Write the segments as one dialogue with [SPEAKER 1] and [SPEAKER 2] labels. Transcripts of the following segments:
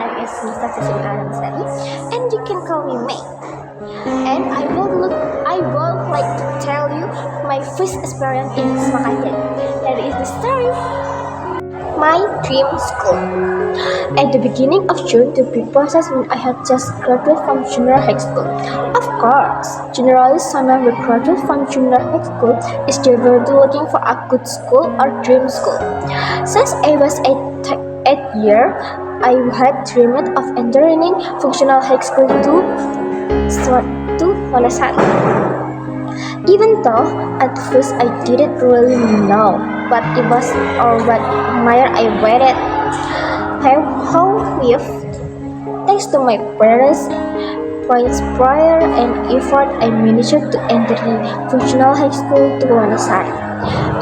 [SPEAKER 1] name is Mr. Cecil Adamsari, and you can call me May. And I would like to tell you my first experience in Smakajang. That is the story. My dream school. At the beginning of June, the big process when I had just graduated from junior high school. Of course, generally someone who graduates from junior high school is definitely looking for a good school or dream school. Since I was 8 year, I had dreamed of entering functional high school to Wonosari. Even though at first I didn't really know what it was or what major I wanted. However, thanks to my parents' prayer and effort, I managed to enter functional high school to Wonosari,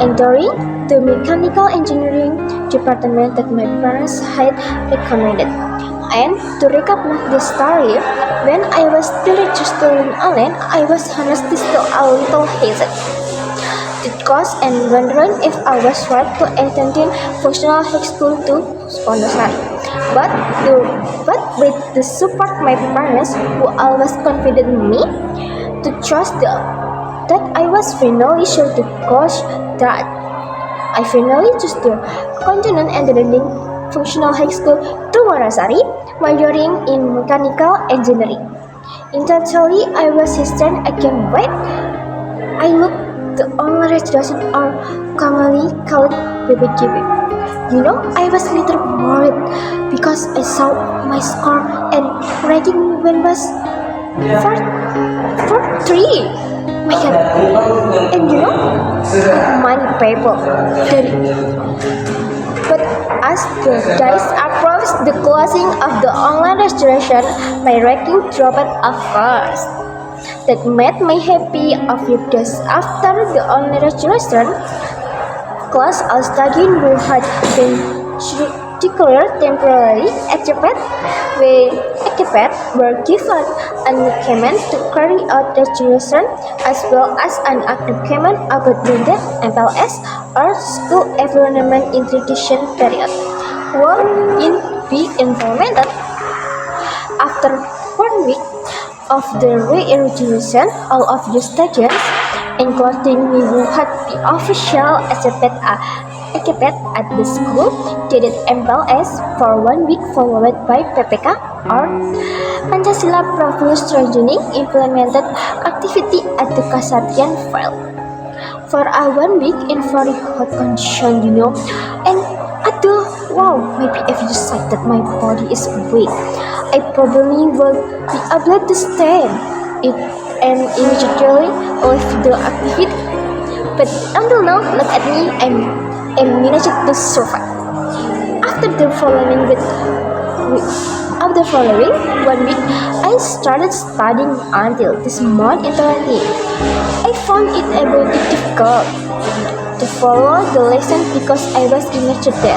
[SPEAKER 1] entering the mechanical engineering department that my parents had recommended. And to recap the story, when I was still registering online, I was honestly still a little hesitant and wondering if I was right to attending functional high school to Wonosari. But with the support of my parents, who always confided in me, to trust that I was finally sure to coach that. I finally chose to continue attending functional high school to Wonosari, majoring in mechanical engineering. Initially, I was hesitant. I can't wait. I looked the online registration, or commonly called BBGB. I was a little worried because I saw my score and ranking when was 4.3. My God. And many people. But as the days approached the closing of the online registration, my ranking dropped of course. That made me happy. A few days after the online registration class, a student who had been declared temporarily occupied were given a document to carry out registration as well as an document about the MPLS or School Environment Introduction period. While being implemented after 1 week of the re-registration, all of the students, including me who had the official occupied at the school, did MPLS for 1 week followed by PPK or Pancasila Profilus Training implemented activity at the Kasatian file. For a 1 week in very hot condition, and maybe if you decide that my body is weak, I probably will be able to stand it and immediately leave the activity. But until now, look at me, I managed to survive. After the following 1 week, I started studying until this month internally. I found it a bit difficult to follow the lesson because I was immediately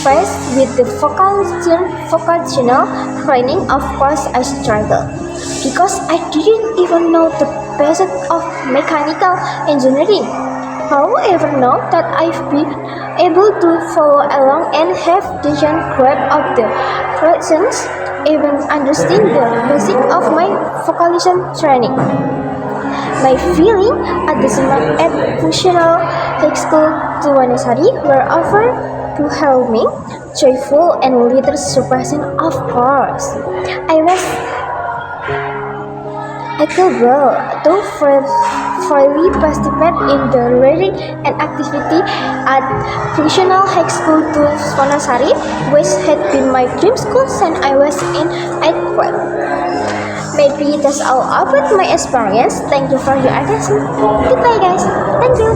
[SPEAKER 1] faced with the vocational training. Of course, I struggled because I didn't even know the basics of mechanical engineering. However, now that I've been able to follow along and have decent grasp of the lessons, even understand the basics of my vocational training, my feeling at the functional high school to Wonosari were over to help me, joyful and little surprising. Of course, I could well to freely participate in the reading and activity at functional high school to Wonosari, which had been my dream school since I was in 8th grade. Maybe that's all about my experience. Thank you for your attention. Goodbye guys. Thank you.